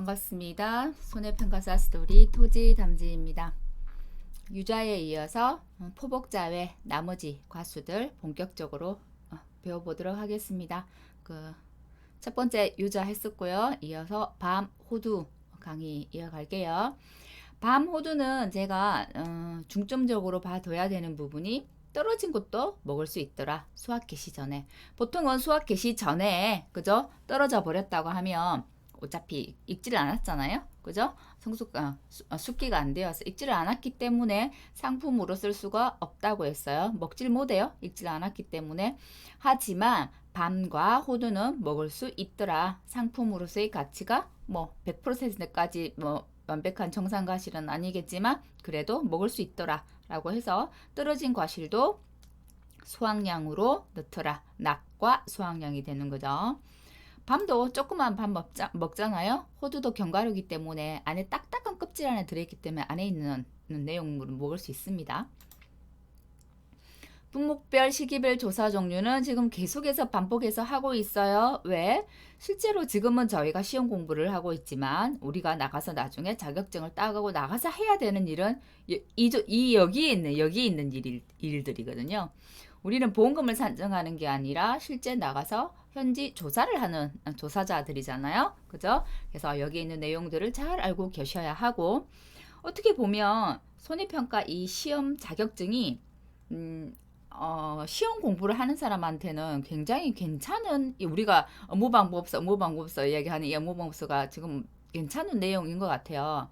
반갑습니다. 손해평가사 스토리 토지 담지입니다. 유자에 이어서 포복자외 나머지 과수들 본격적으로 배워보도록 하겠습니다. 첫 번째 유자 했었고요. 이어서 밤 호두 강의 이어갈게요. 밤 호두는 제가 중점적으로 봐둬야 되는 부분이 떨어진 것도 먹을 수 있더라. 수확 개시 전에. 보통은 수확 개시 전에 그죠? 떨어져 버렸다고 하면 어차피 익지를 않았잖아요. 그죠? 숙기가 안 되어서 익지를 않았기 때문에 상품으로 쓸 수가 없다고 했어요. 먹질 못해요. 익지를 않았기 때문에. 하지만 밤과 호두는 먹을 수 있더라. 상품으로서의 가치가 뭐 100%까지 뭐 완벽한 정상 과실은 아니겠지만 그래도 먹을 수 있더라 라고 해서 떨어진 과실도 수확량으로 넣더라. 낙과 수확량이 되는 거죠. 밤도 조그만 밤 먹잖아요. 호두도 견과류이기 때문에 안에 딱딱한 껍질 안에 들어있기 때문에 안에 있는 내용물을 먹을 수 있습니다. 분목별 시기별 조사 종류는 지금 계속해서 반복해서 하고 있어요. 왜? 실제로 지금은 저희가 시험 공부를 하고 있지만 우리가 나가서 나중에 자격증을 따가고 나가서 해야 되는 일은 여기에 있는 일들이거든요. 우리는 보험금을 산정하는 게 아니라 실제 나가서 현지 조사를 하는 조사자들이잖아요. 그죠? 그래서 여기 있는 내용들을 잘 알고 계셔야 하고, 어떻게 보면 손해평가 이 시험 자격증이 시험 공부를 하는 사람한테는 굉장히 괜찮은, 우리가 업무방법서 이야기하는 이 업무방법서가 지금 괜찮은 내용인 것 같아요.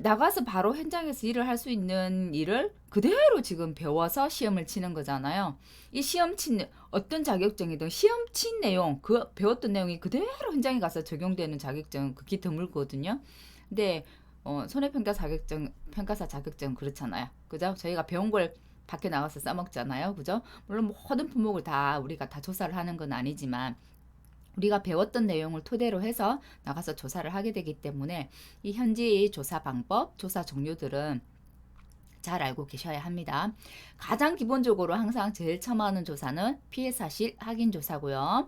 나가서 바로 현장에서 일을 할 수 있는 일을 그대로 지금 배워서 시험을 치는 거잖아요. 이 시험 친 어떤 자격증이든 시험 친 내용, 그 배웠던 내용이 그대로 현장에 가서 적용되는 자격증은 극히 드물거든요. 근데 평가사 자격증 그렇잖아요. 그죠? 저희가 배운 걸 밖에 나가서 써먹잖아요. 그죠? 물론 모든 품목을 다 우리가 다 조사를 하는 건 아니지만 우리가 배웠던 내용을 토대로 해서 나가서 조사를 하게 되기 때문에 이 현지 조사 방법, 조사 종류들은 잘 알고 계셔야 합니다. 가장 기본적으로 항상 제일 처음 하는 조사는 피해 사실 확인 조사고요.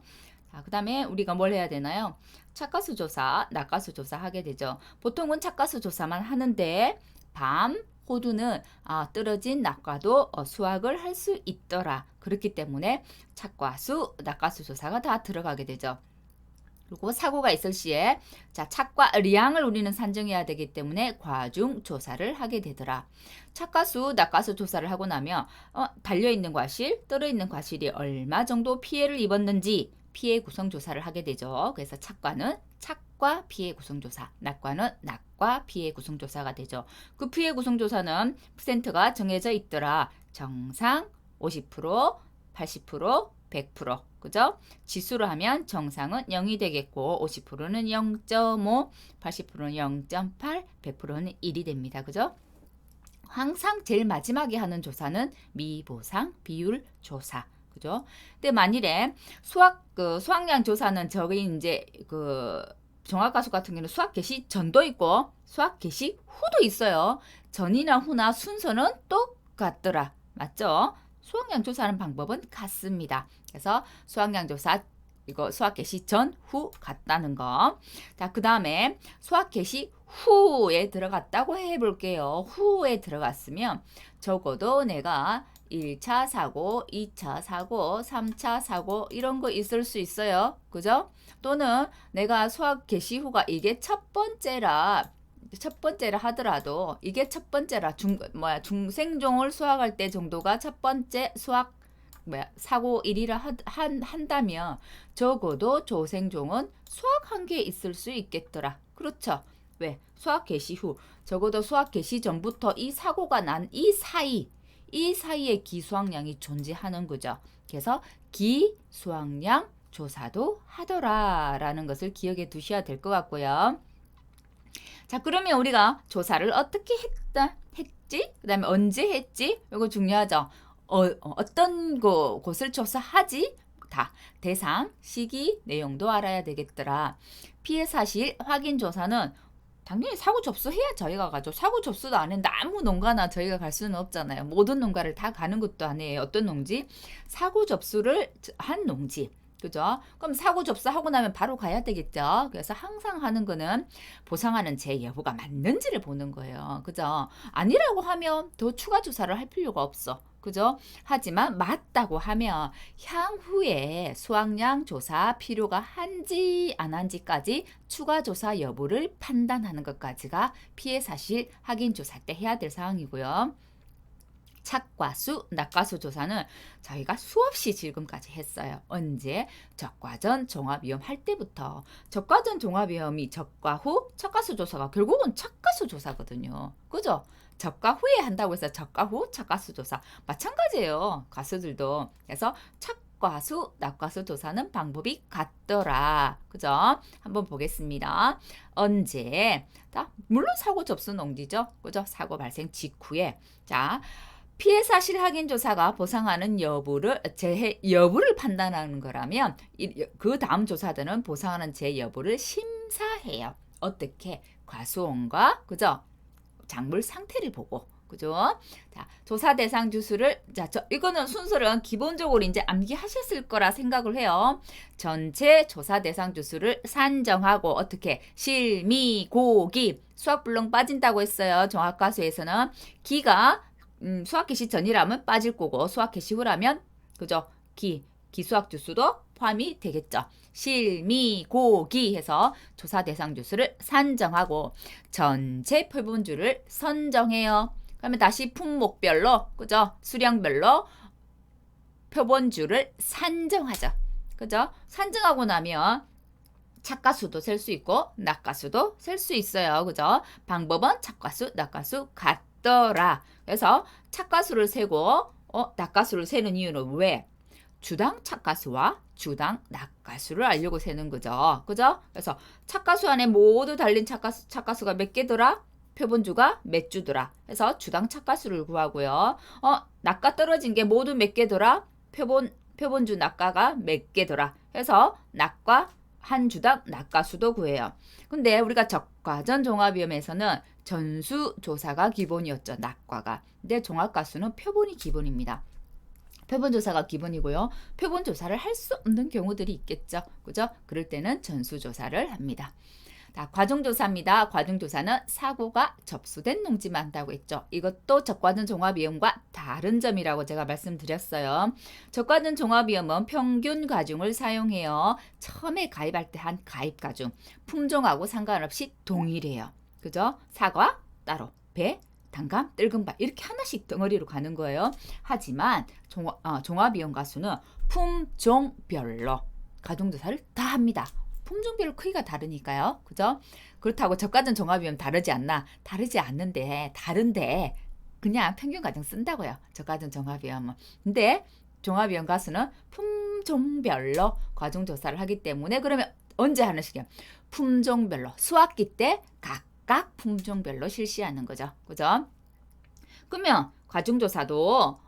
그 다음에 우리가 뭘 해야 되나요? 착가수 조사, 낙가수 조사 하게 되죠. 보통은 착가수 조사만 하는데 밤, 호두는 떨어진 낙과도 수확을 할 수 있더라. 그렇기 때문에 착과수, 낙과수 조사가 다 들어가게 되죠. 그리고 사고가 있을 시에 착과량을 우리는 산정해야 되기 때문에 과중 조사를 하게 되더라. 착과수, 낙과수 조사를 하고 나면 달려있는 과실, 떨어있는 과실이 얼마 정도 피해를 입었는지 피해 구성 조사를 하게 되죠. 그래서 착과는 착과 피해 구성 조사, 낙과는 낙과 피해 구성 조사가 되죠. 그 피해 구성 조사는 퍼센트가 정해져 있더라. 정상 50%, 80%, 100%. 그죠? 지수로 하면 정상은 0이 되겠고 50%는 0.5, 80%는 0.8, 100%는 1이 됩니다. 그죠? 항상 제일 마지막에 하는 조사는 미보상 비율 조사. 그죠? 근데 만일에 수확량 조사는 저기 이제 종합과수 같은 경우는 수확 개시 전도 있고 수확 개시 후도 있어요. 전이나 후나 순서는 똑같더라. 맞죠? 수확량 조사하는 방법은 같습니다. 그래서 수확량 조사 이거 수확 개시 전, 후 같다는 거. 자, 그 다음에 수확 개시 후에 들어갔다고 해볼게요. 후에 들어갔으면 적어도 내가 1차 사고, 2차 사고, 3차 사고 이런 거 있을 수 있어요. 그죠? 또는 내가 수확 개시 후가 이게 첫 번째라 하더라도 이게 첫 번째라 중생종을 수확할 때 정도가 첫 번째 수확 사고 일이라 한다면 적어도 조생종은 수확한 게 있을 수 있겠더라. 그렇죠? 왜? 수확 개시 후 적어도 수확 개시 전부터 이 사고가 난 이 사이에 기수확량이 존재하는 거죠. 그래서 기수확량 조사도 하더라라는 것을 기억해 두셔야 될 것 같고요. 자, 그러면 우리가 조사를 어떻게 했지? 그 다음에 언제 했지? 이거 중요하죠. 어떤 곳을 조사하지? 다 대상, 시기, 내용도 알아야 되겠더라. 피해 사실 확인 조사는 당연히 사고 접수해야 저희가 가죠. 사고 접수도 안 했는데 아무 농가나 저희가 갈 수는 없잖아요. 모든 농가를 다 가는 것도 아니에요. 어떤 농지? 사고 접수를 한 농지. 그죠? 그럼 사고 접수하고 나면 바로 가야 되겠죠? 그래서 항상 하는 거는 보상하는 제 여부가 맞는지를 보는 거예요. 그죠? 아니라고 하면 더 추가 조사를 할 필요가 없어. 그죠? 하지만 맞다고 하면 향후에 수확량 조사 필요가 한지 안 한지까지 추가 조사 여부를 판단하는 것까지가 피해 사실 확인 조사 때 해야 될 사항이고요. 착과수, 낙과수 조사는 저희가 수없이 지금까지 했어요. 언제? 적과전 종합위험 할 때부터. 적과전 종합위험이 적과 후 착과수 조사가 결국은 착과수 조사거든요. 그죠? 적과 후에 한다고 해서 적과 후 착과수 조사 마찬가지예요. 가수들도. 그래서 착과수, 낙과수 조사는 방법이 같더라. 그죠? 한번 보겠습니다. 언제? 물론 사고 접수 농지죠. 그죠? 사고 발생 직후에. 자, 피해 사실 확인 조사가 보상하는 여부를 재해 여부를 판단하는 거라면 그 다음 조사들은 보상하는 재 여부를 심사해요. 어떻게? 과수원과 그죠? 작물 상태를 보고 그죠? 자, 조사 대상 주수를 이거는 순서는 기본적으로 이제 암기하셨을 거라 생각을 해요. 전체 조사 대상 주수를 산정하고 어떻게? 실미 고기 수학 불능 빠진다고 했어요. 종합과수에서는 기가 수학 개시 전이라면 빠질 거고 수학 개시 후라면 그죠? 기수학 주수도 포함이 되겠죠. 실미 고기 해서 조사 대상 주수를 산정하고 전체 표본주를 선정해요. 그러면 다시 품목별로 그죠? 수량별로 표본주를 산정하죠. 그죠? 산정하고 나면 착과수도 셀 수 있고 낙과수도 셀 수 있어요. 그죠? 방법은 착과수, 낙과수 같더라. 그래서 착과수를 세고 낙과수를 세는 이유는 왜? 주당 착과수와 주당 낙과수를 알려고 세는 거죠. 그죠? 그래서 착과수 안에 모두 달린 착과수가 몇 개더라? 표본주가 몇 주더라. 그래서 주당 착과수를 구하고요. 낙과 떨어진 게 모두 몇 개더라? 표본주 낙과가 몇 개더라. 해서 낙과 한 주당 낙과수도 구해요. 근데 우리가 적과전 종합위험에서는 전수 조사가 기본이었죠. 낙과가. 근데 종합과수는 표본이 기본입니다. 표본 조사가 기본이고요. 표본 조사를 할 수 없는 경우들이 있겠죠. 그죠? 그럴 때는 전수 조사를 합니다. 자, 과정조사입니다. 과정조사는 사고가 접수된 농지만 한다고 했죠. 이것도 적과전 종합위험과 다른 점이라고 제가 말씀드렸어요. 적과전 종합위험은 평균 가중을 사용해요. 처음에 가입할 때 한 가입 가중, 품종하고 상관없이 동일해요. 그죠? 사과 따로, 배, 단감, 뜰금바 이렇게 하나씩 덩어리로 가는 거예요. 하지만 종합위험 가수는 품종별로 가중조사를 다 합니다. 품종별로 크기가 다르니까요. 그죠? 그렇다고 적과전 종합위험 다르지 않나? 다르지 않는데 다른데 그냥 평균 가중 쓴다고요. 적과전 종합위험은. 근데 종합위험 가수는 품종별로 과중조사를 하기 때문에 그러면 언제 하나씩이요? 품종별로 수확기 때 각각 품종별로 실시하는 거죠. 그죠? 그러면 과중조사도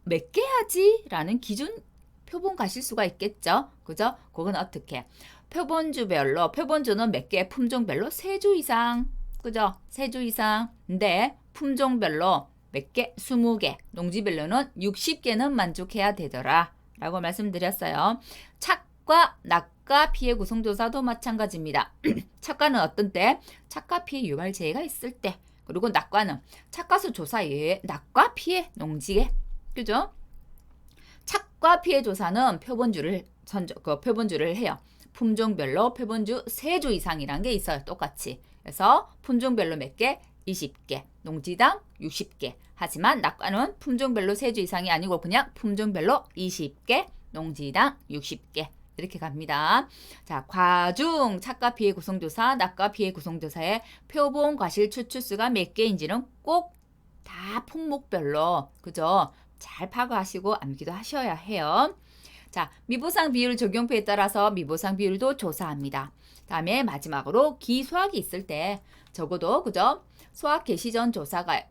몇 개 하지? 라는 기준 표본 가실 수가 있겠죠. 그죠? 그건 어떻게? 표본주별로 표본주는 몇 개? 품종별로 3주 이상. 그죠? 3주 이상. 근데 품종별로 몇 개? 20개. 농지별로는 60개는 만족해야 되더라. 라고 말씀드렸어요. 착과 낙과 피해 구성조사도 마찬가지입니다. 착과는 어떤 때? 착과 피해 유발 재해가 있을 때. 그리고 낙과는 착과수 조사 외에 낙과 피해 농지에. 그죠? 착과 피해 조사는 표본주를 해요. 품종별로 표본주 3주 이상이란 게 있어요. 똑같이. 그래서 품종별로 몇 개? 20개. 농지당 60개. 하지만 낙과는 품종별로 3주 이상이 아니고 그냥 품종별로 20개. 농지당 60개. 이렇게 갑니다. 자, 과중 착과 피해 구성조사, 낙과 피해 구성조사의 표본 과실 추출수가 몇 개인지는 꼭 다 품목별로 그죠? 잘 파악하시고 암기도 하셔야 해요. 자, 미보상 비율 적용표에 따라서 미보상 비율도 조사합니다. 다음에 마지막으로 기수확이 있을 때 적어도 그죠? 수확 개시 전 조사가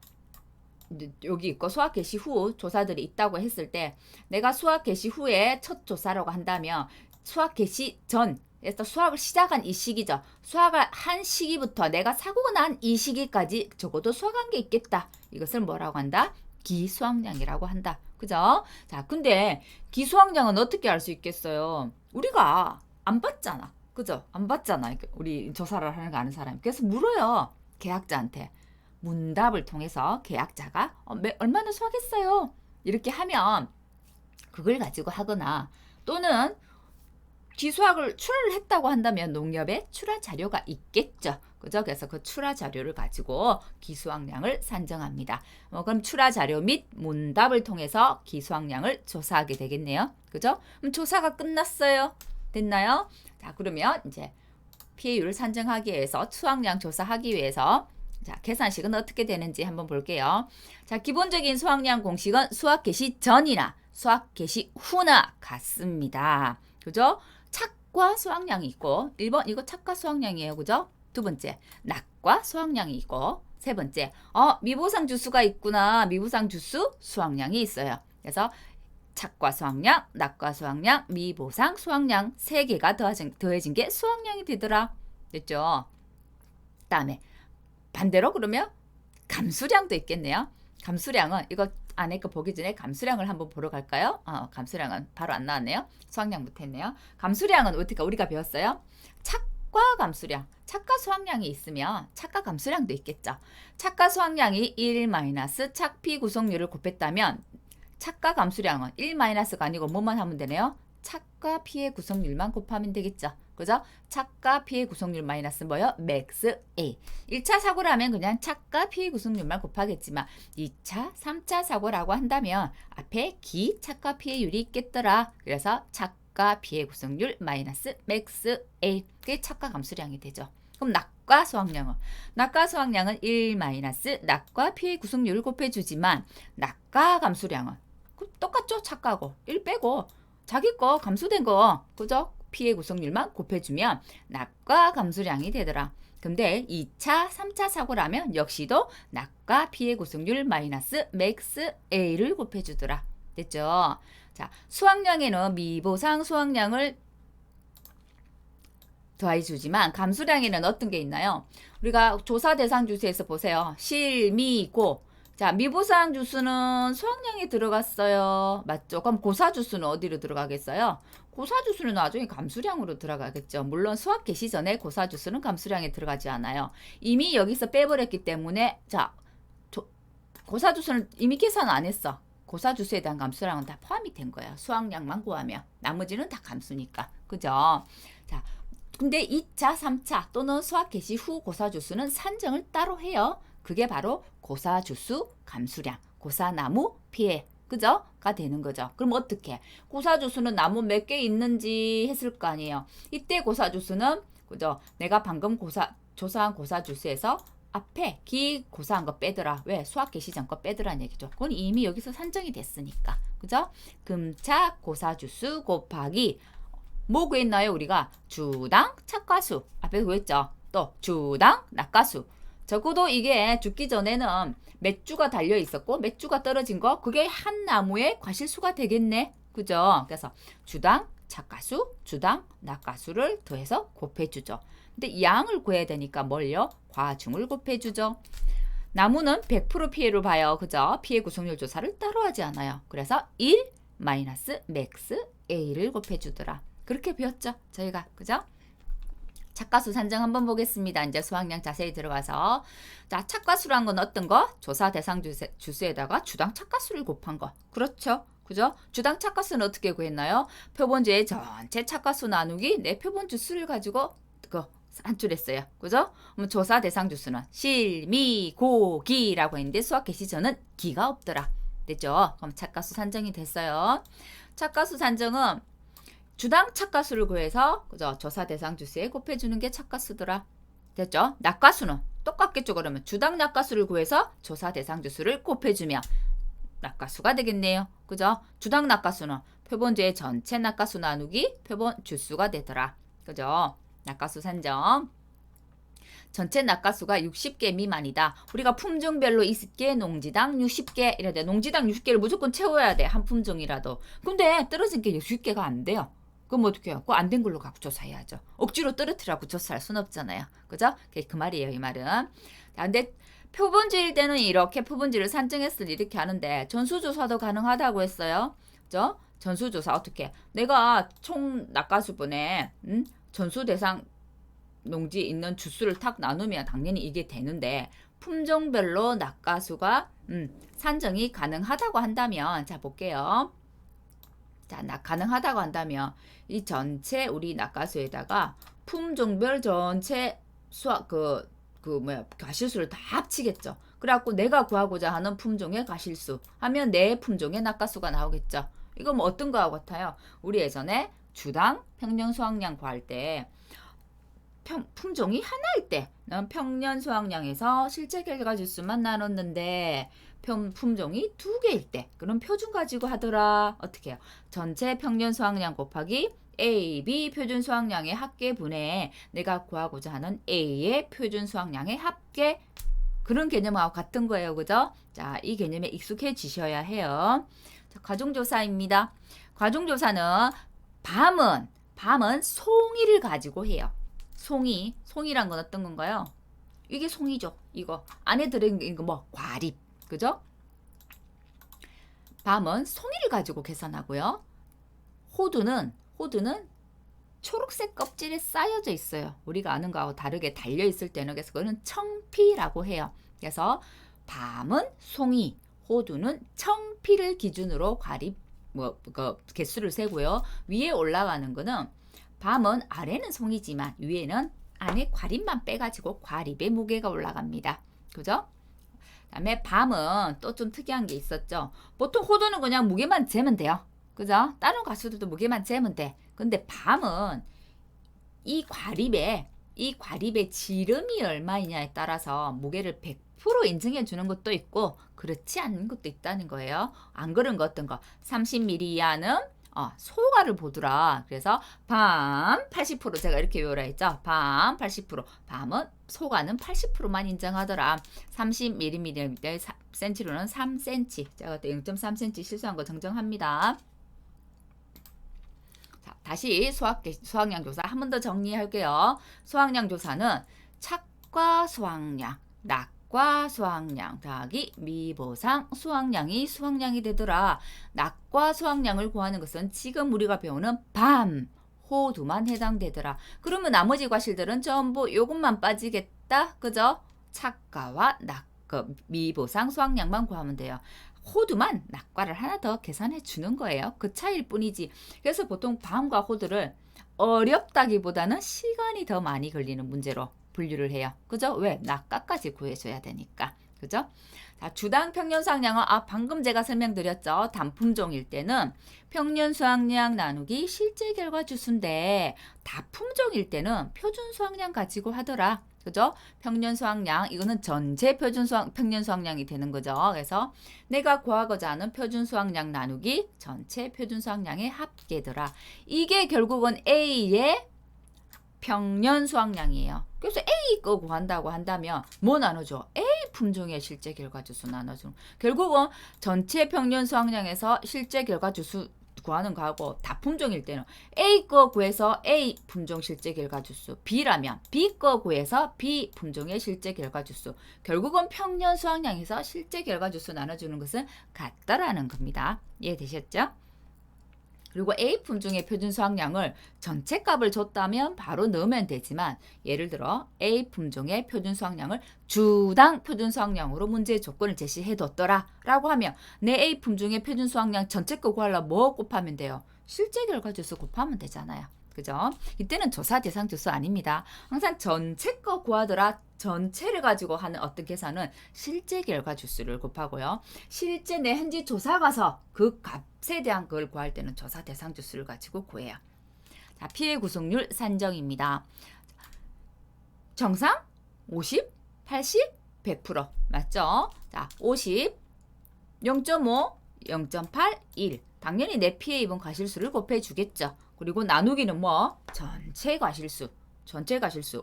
여기 있고 수확 개시 후 조사들이 있다고 했을 때 내가 수확 개시 후에 첫 조사라고 한다면 수확 개시 전 그래서 수확을 시작한 이 시기죠. 수확을 한 시기부터 내가 사고가 난 이 시기까지 적어도 수확한 게 있겠다. 이것을 뭐라고 한다? 기수확량이라고 한다. 그죠? 자, 근데 기수학량은 어떻게 알 수 있겠어요? 우리가 안 봤잖아. 그죠? 안 봤잖아. 우리 조사를 하는 거 아는 사람이. 그래서 물어요. 계약자한테. 문답을 통해서 계약자가 얼마나 수학했어요? 이렇게 하면 그걸 가지고 하거나 또는 기수학을 출하를 했다고 한다면 농협에 출하 자료가 있겠죠. 그죠? 그래서 그 출하 자료를 가지고 기수학량을 산정합니다. 그럼 출하 자료 및 문답을 통해서 기수학량을 조사하게 되겠네요. 그죠? 그럼 조사가 끝났어요. 됐나요? 자, 그러면 이제 피해율을 산정하기 위해서 수학량 조사하기 위해서 자, 계산식은 어떻게 되는지 한번 볼게요. 자, 기본적인 수학량 공식은 수학 개시 전이나 수학 개시 후나 같습니다. 그죠? 착과 수학량이 있고 1번 이거 착과 수학량이에요. 그죠? 두 번째 낙과 수학량이 있고 세 번째 미보상 주수가 있구나. 미보상 주수 수학량이 있어요. 그래서 착과 수학량, 낙과 수학량, 미보상 수학량 세 개가 더해진 게 수학량이 되더라. 됐죠? 다음에 반대로 그러면 감수량도 있겠네요. 감수량은 이거 안에 거 보기 전에 감수량을 한번 보러 갈까요? 감수량은 바로 안 나왔네요. 수학량부터 했네요. 감수량은 어떻게 우리가 배웠어요? 착과 감수량, 착과 수학량이 있으면 착과 감수량도 있겠죠. 착과 수학량이 1 착피 구성률을 곱했다면 착과 감수량은 1-가 아니고 뭐만 하면 되네요? 착과 피의 구성률만 곱하면 되겠죠. 그죠? 착과 피의 구성률 마이너스 뭐요? 맥스 A. 1차 사고를 하면 그냥 착과 피의 구성률만 곱하겠지만 2차, 3차 사고라고 한다면 앞에 기, 착과 피해율이 있겠더라. 그래서 착과 피의 구성률 마이너스 맥스 A. 그게 착과 감수량이 되죠. 그럼 낙과 수학량은? 낙과 수학량은 1 낙과 피의 구성률을 곱해주지만 낙과 감수량은? 똑같죠? 착과고. 1 빼고 자기 거 감수된 거. 그죠? 피해 구성률만 곱해주면 낙과 감수량이 되더라. 근데 2차, 3차 사고라면 역시도 낙과 피해 구성률 마이너스 맥스 A를 곱해주더라. 됐죠? 자, 수학량에는 미보상 수학량을 더해주지만 감수량에는 어떤 게 있나요? 우리가 조사 대상 주수에서 보세요. 실, 미, 고. 자, 미보상 주수는 수학량이 들어갔어요. 맞죠? 그럼 고사 주수는 어디로 들어가겠어요? 고사 주수는 나중에 감수량으로 들어가겠죠. 물론 수학 개시 전에 고사 주수는 감수량에 들어가지 않아요. 이미 여기서 빼버렸기 때문에 자, 고사 주수는 이미 계산 안 했어. 고사 주수에 대한 감수량은 다 포함이 된 거예요. 수학량만 구하면. 나머지는 다 감수니까. 그죠? 자, 근데 2차, 3차 또는 수학 개시 후 고사 주수는 산정을 따로 해요. 그게 바로 고사주수 감수량, 고사나무 피해, 그죠? 가 되는 거죠. 그럼 어떻게? 고사주수는 나무 몇 개 있는지 했을 거 아니에요. 이때 고사주수는, 그죠? 내가 방금 조사한 고사주수에서 앞에 기 고사한 거 빼더라. 왜? 수학 개시전 거 빼더라는 얘기죠. 그건 이미 여기서 산정이 됐으니까. 그죠? 금차 고사주수 곱하기 뭐 구했나요? 우리가 주당 착과수. 앞에 구했죠. 또 주당 낙과수. 적어도 이게 죽기 전에는 몇 주가 달려 있었고 몇 주가 떨어진 거 그게 한 나무의 과실수가 되겠네. 그죠? 그래서 주당 착과수, 주당 낙과수를 더해서 곱해주죠. 근데 양을 구해야 되니까 뭘요? 과중을 곱해주죠. 나무는 100% 피해를 봐요. 그죠? 피해 구성률 조사를 따로 하지 않아요. 그래서 1 맥스 A를 곱해주더라. 그렇게 배웠죠? 저희가. 그죠? 착과수 산정 한번 보겠습니다. 이제 수학량 자세히 들어가서. 자, 착과수란 건 어떤 거? 조사 대상 주수에다가 주당 착과수를 곱한 거. 그렇죠? 그죠? 주당 착과수는 어떻게 구했나요? 표본주의 전체 착과수 나누기 내 표본주 수를 가지고 산출했어요. 그죠? 그럼 조사 대상 주수는 실, 미, 고, 기라고 했는데 수학 개시전은 기가 없더라. 됐죠? 그럼 착과수 산정이 됐어요. 착과수 산정은 주당 착과수를 구해서 그죠? 조사 대상 주수에 곱해주는 게 착과수더라. 됐죠? 낙과수는 똑같겠죠. 그러면 주당 낙과수를 구해서 조사 대상 주수를 곱해주면 낙과수가 되겠네요. 그죠? 주당 낙과수는 표본주의 전체 낙과수 나누기 표본 주수가 되더라. 그죠? 낙과수 산정. 전체 낙과수가 60개 미만이다. 우리가 품종별로 20개, 농지당 60개 이래야 돼. 농지당 60개를 무조건 채워야 돼. 한 품종이라도. 근데 떨어진 게 60개가 안 돼요. 그럼 어떻게 해요? 그거 안 된 걸로 갖고 조사해야죠. 억지로 떨어뜨리라고 조사할 순 없잖아요. 그죠? 그 말이에요, 이 말은. 자, 근데 표본주의일 때는 이렇게 표본주의를 산정했을 때 이렇게 하는데 전수조사도 가능하다고 했어요. 그죠? 전수조사 어떻게? 내가 총 낙가수분에 전수 대상 농지 있는 주수를 탁 나누면 당연히 이게 되는데 품종별로 낙가수가 산정이 가능하다고 한다면 자 볼게요. 자, 가능하다고 한다면 이 전체 우리 낙가수에다가 품종별 전체 가실수를 다 합치겠죠. 그래갖고 내가 구하고자 하는 품종의 가실수 하면 내 품종의 낙가수가 나오겠죠. 이거 뭐 어떤 거하고 같아요? 우리 예전에 주당 평년 수확량 구할 때 품종이 하나일 때는 평년 수확량에서 실제 결과 주수만 나눴는데 품종이 두 개일 때 그럼 표준 가지고 하더라. 어떻게 해요? 전체 평년 수확량 곱하기 A, B 표준 수확량의 합계분에 내가 구하고자 하는 A의 표준 수확량의 합계 그런 개념하고 같은 거예요. 그죠? 자, 이 개념에 익숙해지셔야 해요. 자, 과종조사입니다. 과종조사는 밤은 송이를 가지고 해요. 송이란 건 어떤 건가요? 이게 송이죠. 이거 안에 들어있는 거 뭐 과립, 그죠? 밤은 송이를 가지고 계산하고요. 호두는 초록색 껍질에 쌓여져 있어요. 우리가 아는 거하고 다르게 달려 있을 때는 그래서 그거는 청피라고 해요. 그래서 밤은 송이, 호두는 청피를 기준으로 과립 개수를 세고요. 위에 올라가는 거는 밤은 아래는 송이지만 위에는 안에 과립만 빼가지고 과립의 무게가 올라갑니다. 그죠? 그다음에 밤은 또 좀 특이한 게 있었죠. 보통 호두는 그냥 무게만 재면 돼요. 그죠? 다른 가수들도 무게만 재면 돼. 근데 밤은 이 과립의 지름이 얼마이냐에 따라서 무게를 100% 인증해 주는 것도 있고 그렇지 않은 것도 있다는 거예요. 안 그런 거 어떤 거 30mm 이하는 소가를 보더라. 그래서 밤 80% 제가 이렇게 외우라 했죠. 밤 80% 밤은 소가는 80%만 인정하더라. 30mm cm로는 3cm 제가 그때 0.3cm 실수한 거 정정합니다. 자, 다시 수확량 조사 한 번 더 정리할게요. 수확량 조사는 착과 수확량, 낙과 수확량 더하기 미보상 수확량이 되더라. 낙과 수확량을 구하는 것은 지금 우리가 배우는 밤, 호두만 해당되더라. 그러면 나머지 과실들은 전부 요것만 빠지겠다. 그죠? 착과와 미보상 수확량만 구하면 돼요. 호두만 낙과를 하나 더 계산해 주는 거예요. 그 차이일 뿐이지. 그래서 보통 밤과 호두를 어렵다기보다는 시간이 더 많이 걸리는 문제로 분류를 해요. 그죠? 왜? 낙과까지 구해줘야 되니까. 그죠? 자, 주당 평년 수확량은 방금 제가 설명드렸죠. 단품종일 때는 평년 수확량 나누기 실제 결과 주수인데 다품종일 때는 표준 수확량 가지고 하더라. 그죠? 평년 수확량 이거는 전체 평년 수확량이 되는 거죠. 그래서 내가 구하고자 하는 표준 수확량 나누기 전체 표준 수확량의 합계더라. 이게 결국은 A의 평년 수확량이에요. 그래서 A 거 구한다고 한다면 뭐 나눠줘? A 품종의 실제 결과 주수 나눠줘. 결국은 전체 평년 수확량에서 실제 결과 주수 구하는 거하고 다품종일 때는 A 거 구해서 A 품종 실제 결과 주수, B라면 B 거 구해서 B 품종의 실제 결과 주수. 결국은 평년 수확량에서 실제 결과 주수 나눠주는 것은 같다라는 겁니다. 이해되셨죠? 그리고 A 품종의 표준 수확량을 전체 값을 줬다면 바로 넣으면 되지만 예를 들어 A 품종의 표준 수확량을 주당 표준 수확량으로 문제의 조건을 제시해 뒀더라 라고 하면 내 A 품종의 표준 수확량 전체 거 구하려면 뭐 곱하면 돼요? 실제 결과 주수 곱하면 되잖아요. 그죠? 이때는 조사 대상 주수 아닙니다. 항상 전체 거 구하더라 전체를 가지고 하는 어떤 계산은 실제 결과 주수를 곱하고요. 실제 내 현지 조사 가서 그 값에 대한 걸 구할 때는 조사 대상 주수를 가지고 구해요. 자, 피해 구속률 산정입니다. 정상 50, 80, 100% 맞죠? 자, 50, 0.5, 0.8, 1 당연히 내 피해 입은 과실수를 곱해 주겠죠. 그리고 나누기는 뭐? 전체 과실수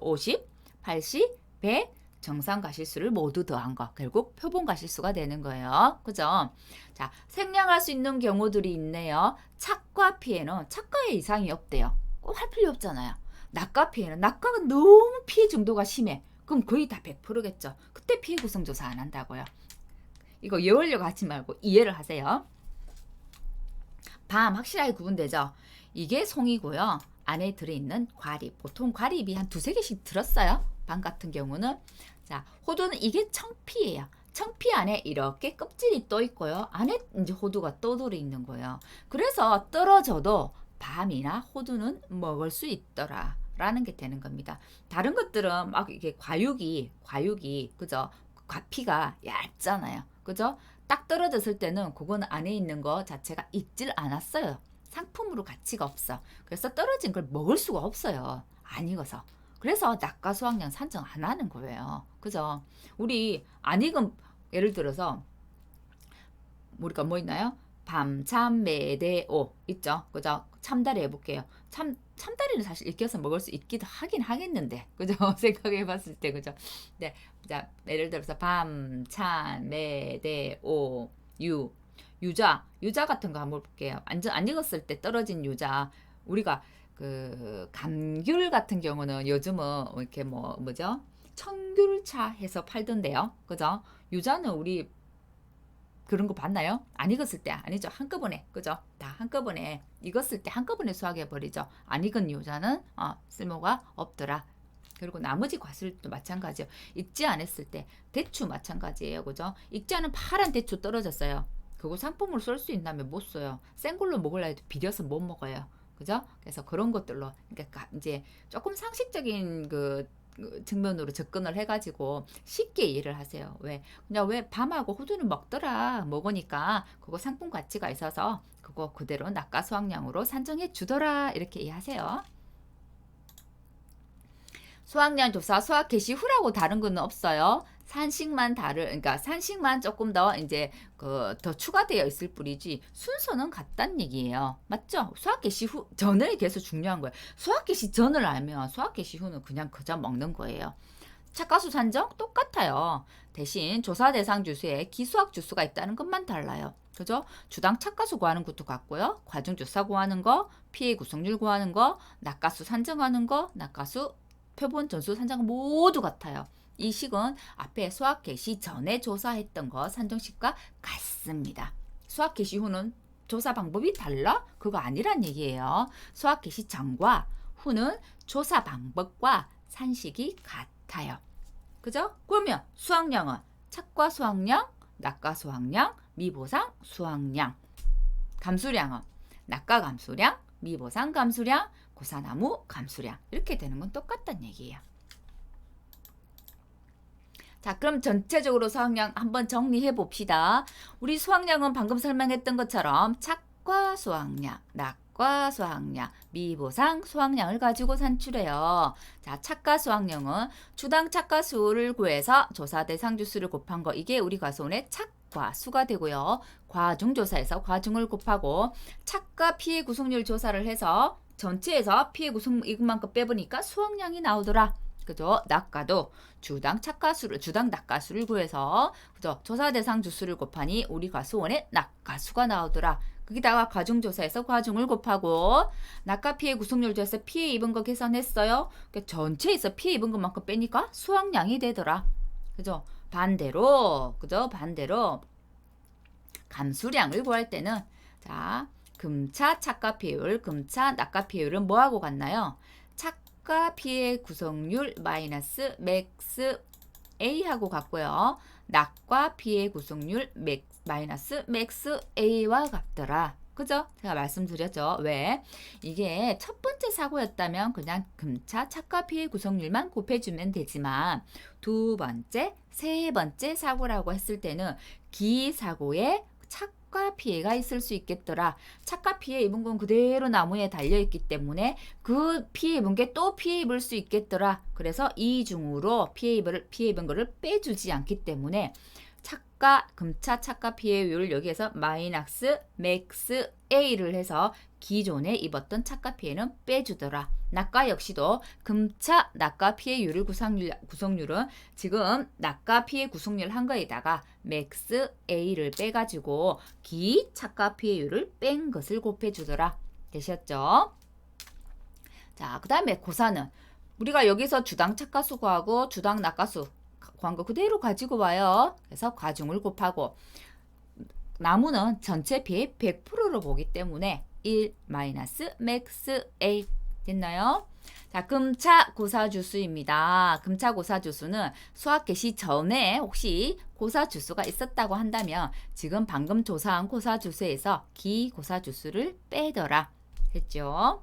50, 80, 100 정상 과실수를 모두 더한 거 결국 표본 과실수가 되는 거예요. 그죠? 자, 생략할 수 있는 경우들이 있네요. 착과 피해는 착과에 이상이 없대요. 꼭 할 필요 없잖아요. 낙과 피해는 낙과가 너무 피해 정도가 심해. 그럼 거의 다 100%겠죠. 그때 피해 구성 조사 안 한다고요. 이거 예월려고 하지 말고 이해를 하세요. 밤 확실하게 구분되죠. 이게 송이고요. 안에 들어있는 과립. 보통 과립이 한 두세 개씩 들었어요. 밤 같은 경우는. 자, 호두는 이게 청피예요. 청피 안에 이렇게 껍질이 떠 있고요. 안에 이제 호두가 또 들어있는 거예요. 그래서 떨어져도 밤이나 호두는 먹을 수 있더라. 라는 게 되는 겁니다. 다른 것들은 막 이게 과육이, 그죠? 과피가 얇잖아요. 그죠? 딱 떨어졌을 때는 그건 안에 있는 거 자체가 익질 않았어요. 상품으로 가치가 없어. 그래서 떨어진 걸 먹을 수가 없어요. 안 익어서. 그래서 낙과 수확량 산정 안 하는 거예요. 그죠? 우리 안 익은 예를 들어서 우리가 뭐 있나요? 밤, 참, 매, 대, 오 있죠? 그죠? 참다리 해볼게요. 참다리는 사실 익혀서 먹을 수 있기도 하긴 하겠는데, 그죠? 생각해봤을 때, 그죠? 네, 자, 예를 들어서 밤, 참, 매, 대, 오, 유자 같은 거 한번 볼게요. 안 익었을 때 떨어진 유자, 우리가 그 감귤 같은 경우는 요즘은 이렇게 뭐죠? 청귤차 해서 팔던데요, 그죠? 유자는 우리 그런 거 봤나요? 안 익었을 때 아니죠. 한꺼번에, 그죠? 다 한꺼번에 익었을 때 한꺼번에 수확해 버리죠. 안 익은 유자는 쓸모가 없더라. 그리고 나머지 과실도 마찬가지예요. 익지 않았을 때 대추 마찬가지예요, 그죠? 익지 않은 파란 대추 떨어졌어요. 그거 상품으로 쓸 수 있다면 못 써요. 생걸로 먹으려 해도 비려서 못 먹어요. 그죠? 그래서 그런 것들로 그러니까 이제 조금 상식적인 그 측면으로 접근을 해가지고 쉽게 이해를 하세요. 그냥 왜 밤하고 호두는 먹으니까 그거 상품 가치가 있어서 그거 그대로 낙가 수확량으로 산정해 주더라 이렇게 이해하세요. 수확량 조사 수확 개시 후라고 다른 거는 없어요. 그러니까 산식만 조금 더 이제 더 추가되어 있을 뿐이지 순서는 같단 얘기예요. 맞죠? 수확 개시 후 전을 계속 중요한 거예요. 수확 개시 전을 알면 수확 개시 후는 그냥 그저 먹는 거예요. 착가수 산정 똑같아요. 대신 조사 대상 주수에 기수학 주수가 있다는 것만 달라요. 그죠? 주당 착가수 구하는 것도 같고요. 과중 주사 구하는 거, 피해 구성률 구하는 거, 낙가수 산정하는 거, 낙가수 표본 전수 산정 모두 같아요. 이 식은 앞에 수학 개시 전에 조사했던 거 산정식과 같습니다. 수학 개시 후는 조사 방법이 달라? 그거 아니란 얘기예요. 수학 개시 전과 후는 조사 방법과 산식이 같아요. 그죠? 그러면 수확량은 착과 수확량, 낙과 수확량, 미보상 수확량. 감수량은 낙과 감수량, 미보상 감수량, 고사나무 감수량. 이렇게 되는 건 똑같단 얘기예요. 자, 그럼 전체적으로 수확량 한번 정리해 봅시다. 우리 수확량은 방금 설명했던 것처럼 착과 수확량, 낙과 수확량, 미보상 수확량을 가지고 산출해요. 자, 착과 수확량은 주당 착과수를 구해서 조사 대상 주수를 곱한 거, 이게 우리 과수원의 착과 수가 되고요. 과중조사에서 과중을 곱하고 착과 피해 구성률 조사를 해서 전체에서 피해 구성 이것만큼 빼보니까 수확량이 나오더라. 그죠? 낙가도 주당 낙가수를 구해서 그죠? 조사 대상 주수를 곱하니 우리 과수원의 낙가수가 나오더라. 거기다가 과중조사에서 과중을 곱하고 낙가 피해 구성률 조사에서 피해 입은 거 계산했어요. 그러니까 전체에서 피해 입은 것만큼 빼니까 수확량이 되더라. 그죠? 반대로 감수량을 구할 때는 자, 금차 착가 피해율, 금차 낙가 피해율은 뭐하고 같나요? 착가 피해 구성률 마이너스 맥스 A하고 같고요. 낙과 피해 구성률 마이너스 맥스 A와 같더라. 그죠? 제가 말씀드렸죠. 왜? 이게 첫 번째 사고였다면 그냥 금차 착가 피해 구성률만 곱해주면 되지만 두 번째, 세 번째 사고라고 했을 때는 기사고에 착과 피해가 있을 수 있겠더라. 착과 피해 입은 건 그대로 나무에 달려있기 때문에 그 피해 입은 게 또 피해 입을 수 있겠더라. 그래서 이중으로 피해 입은 거를 빼주지 않기 때문에 금차 착과 피해율을 여기에서 마이너스 맥스 A를 해서 기존에 입었던 착과 피해는 빼주더라. 낙과 역시도 금차 낙과 피해율을 구성률은 지금 낙과 피해 구성률 한 거에다가 맥스 A를 빼가지고 기 착과 피해율을 뺀 것을 곱해주더라. 되셨죠? 자, 그 다음에 고사는 우리가 여기서 주당 착가수 구하고 주당 낙가수 구한 거 그대로 가지고 와요. 그래서 과중을 곱하고 나무는 전체 비의 100%로 보기 때문에 1 마이너스 맥스 A 됐나요? 자, 금차 고사주수입니다. 금차 고사주수는 수학 개시 전에 혹시 고사주수가 있었다고 한다면 지금 방금 조사한 고사주수에서 기고사주수를 빼더라 했죠.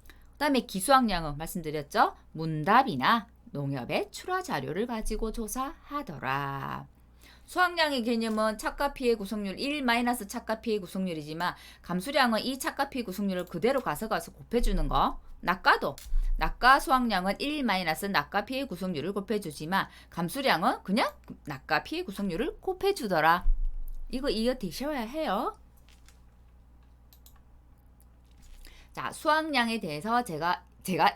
그 다음에 기수학량은 말씀드렸죠. 문답이나 농협의 출하 자료를 가지고 조사하더라. 수학량의 개념은 착과 피의 구성률 1 마이너스 착과 피의 구성률이지만 감수량은 이 착과 피의 구성률을 그대로 가져가서 곱해주는 거. 낙과도 낙과 수학량은 1 마이너스 낙과 피의 구성률을 곱해주지만 감수량은 그냥 낙과 피의 구성률을 곱해주더라. 이거 이해되셔야 해요. 자, 수학량에 대해서 제가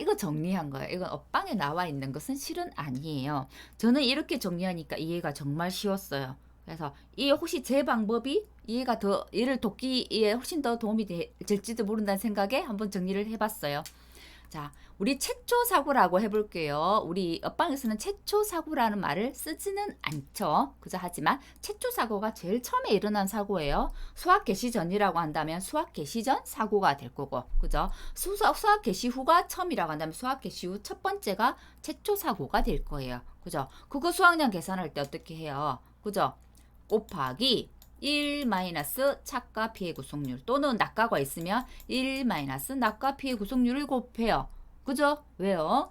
이거 정리한 거예요. 이건 업방에 나와 있는 것은 실은 아니에요. 저는 이렇게 정리하니까 이해가 정말 쉬웠어요. 그래서 이 혹시 제 방법이 이해가 더 얘를 돕기에 훨씬 더 도움이 될지도 모른다는 생각에 한번 정리를 해봤어요. 자, 우리 최초 사고라고 해볼게요. 우리 옆방에서는 최초 사고라는 말을 쓰지는 않죠. 그죠? 하지만 최초 사고가 제일 처음에 일어난 사고예요. 수학 개시 전이라고 한다면 수학 개시 전 사고가 될 거고, 그죠? 수학 개시 후가 처음이라고 한다면 수학 개시 후 첫 번째가 최초 사고가 될 거예요. 그죠? 그거 수학량 계산할 때 어떻게 해요? 그죠? 곱하기 1 마이너스 착과 피의 구성률 또는 낙과가 있으면 1 마이너스 낙과 피의 구성률을 곱해요. 그죠? 왜요?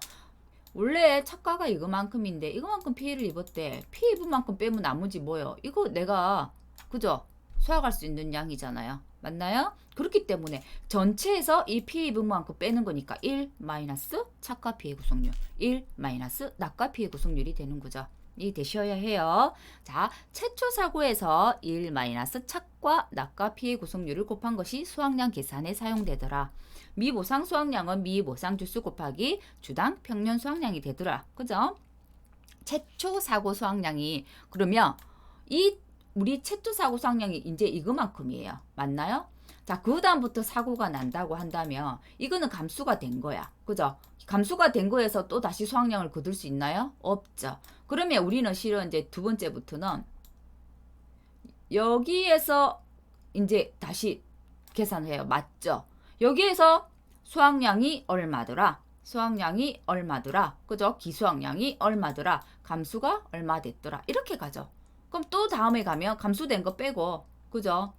원래 착과가 이거만큼인데 이거만큼 피해를 입었대. 피해 입은 만큼 빼면 나머지 뭐예요? 이거 내가 그죠? 수확할 수 있는 양이잖아요. 맞나요? 그렇기 때문에 전체에서 이 피해 입은 만큼 빼는 거니까 1 마이너스 착과 피해 구성률 1 마이너스 낙과 피해 구성률이 되는 거죠. 이 되셔야 해요. 자, 최초 사고에서 1 마이너스 착과 낙과 피해 구성률을 곱한 것이 수학량 계산에 사용되더라. 미보상 수학량은 미보상 주수 곱하기 주당 평년 수학량이 되더라. 그죠? 최초 사고 수학량이 그러면 이 우리 최초 사고 수학량이 이제 이거만큼이에요. 맞나요? 자, 그 다음부터 사고가 난다고 한다면 이거는 감수가 된 거야. 그죠? 감수가 된 거에서 또 다시 수학량을 거둘 수 있나요? 없죠. 그러면 우리는 실은 이제 두 번째부터는 여기에서 이제 다시 계산을 해요. 맞죠? 여기에서 수학량이 얼마더라? 수학량이 얼마더라? 그죠? 기수학량이 얼마더라? 감수가 얼마 됐더라? 이렇게 가죠. 그럼 또 다음에 가면 감수된 거 빼고, 그죠?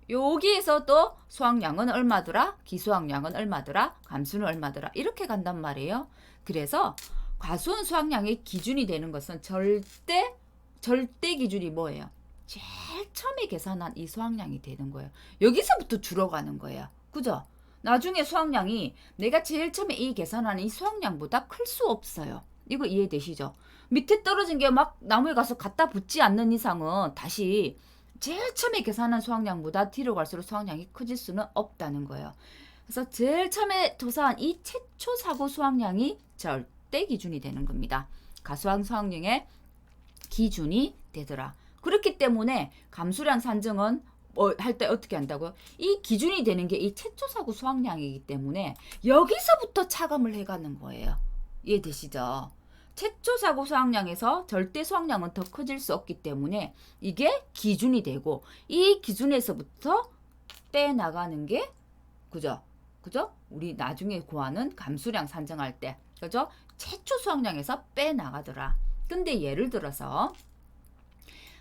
여기에서 또 수학량은 얼마더라? 기수학량은 얼마더라? 감수는 얼마더라? 이렇게 간단 말이에요. 그래서 과수원 수학량의 기준이 되는 것은 절대 기준이 뭐예요? 제일 처음에 계산한 이 수학량이 되는 거예요. 여기서부터 줄어가는 거예요. 그죠? 나중에 수학량이 내가 제일 처음에 이 계산하는 이 수학량보다 클 수 없어요. 이거 이해되시죠? 밑에 떨어진 게 막 나무에 가서 갖다 붙지 않는 이상은 다시 제일 처음에 계산한 수학량보다 뒤로 갈수록 수학량이 커질 수는 없다는 거예요. 그래서 제일 처음에 조사한 이 최초 사고 수학량이 절대 기준이 되는 겁니다. 가수학 수학량의 기준이 되더라. 그렇기 때문에 감수량 산정은 할 때 어떻게 한다고요? 이 기준이 되는 게 이 최초 사고 수학량이기 때문에 여기서부터 차감을 해가는 거예요. 이해되시죠? 최초 사고 수학량에서 절대 수학량은 더 커질 수 없기 때문에 이게 기준이 되고 이 기준에서부터 빼나가는 게 그죠? 우리 나중에 구하는 감수량 산정할 때 그죠? 최초 수학량에서 빼나가더라. 근데 예를 들어서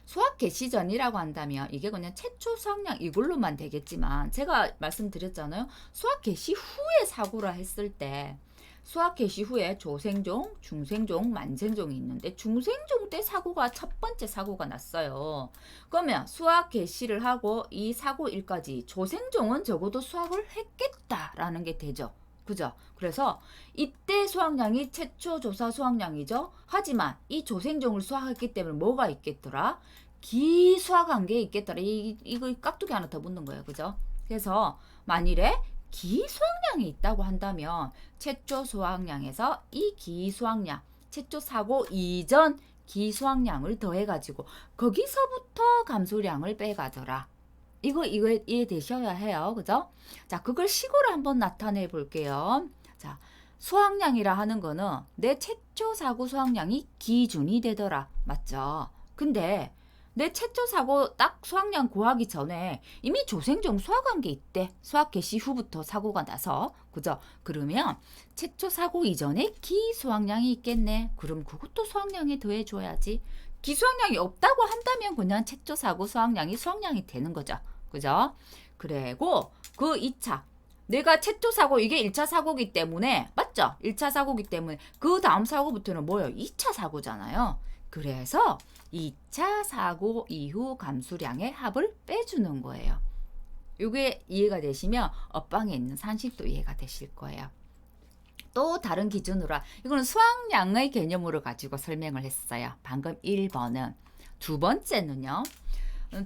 수학 개시 전이라고 한다면 이게 그냥 최초 수학량 이걸로만 되겠지만 제가 말씀드렸잖아요. 수학 개시 후에 사고라 했을 때 수학 개시 후에 조생종, 중생종, 만생종이 있는데 중생종 때 사고가 첫 번째 사고가 났어요. 그러면 수학 개시를 하고 이 사고일까지 조생종은 적어도 수학을 했겠다라는 게 되죠. 그죠? 그래서 이때 수학량이 최초 조사 수학량이죠. 하지만 이 조생종을 수학했기 때문에 뭐가 있겠더라? 기수학한 게 있겠더라. 이거 깍두기 하나 더 붙는 거예요. 그죠? 그래서 만일에 기수학량이 있다고 한다면 최초 수학량에서 이 기수학량, 최초 사고 이전 기수학량을 더해가지고 거기서부터 감소량을 빼가더라. 이거 이해되셔야 해요. 그죠? 자, 그걸 식으로 한번 나타내 볼게요. 자, 수확량이라 하는 거는 내 최초 사고 수확량이 기준이 되더라. 맞죠? 근데 내 최초 사고 딱 수확량 구하기 전에 이미 조생종 수확한 게 있대. 수확 개시 후부터 사고가 나서. 그죠? 그러면 최초 사고 이전에 기수확량이 있겠네. 그럼 그것도 수확량에 더해줘야지. 기수확량이 없다고 한다면 그냥 최초 사고 수확량이 수확량이 되는 거죠. 그죠? 그리고 그 2차. 내가 최초 사고 이게 1차 사고기 때문에 맞죠? 1차 사고기 때문에 그 다음 사고부터는 뭐예요? 2차 사고잖아요. 그래서 2차 사고 이후 감수량의 합을 빼주는 거예요. 이게 이해가 되시면 업방에 있는 산식도 이해가 되실 거예요. 또 다른 기준으로 이거는 수확량의 개념으로 가지고 설명을 했어요. 방금 1번은. 두 번째는요.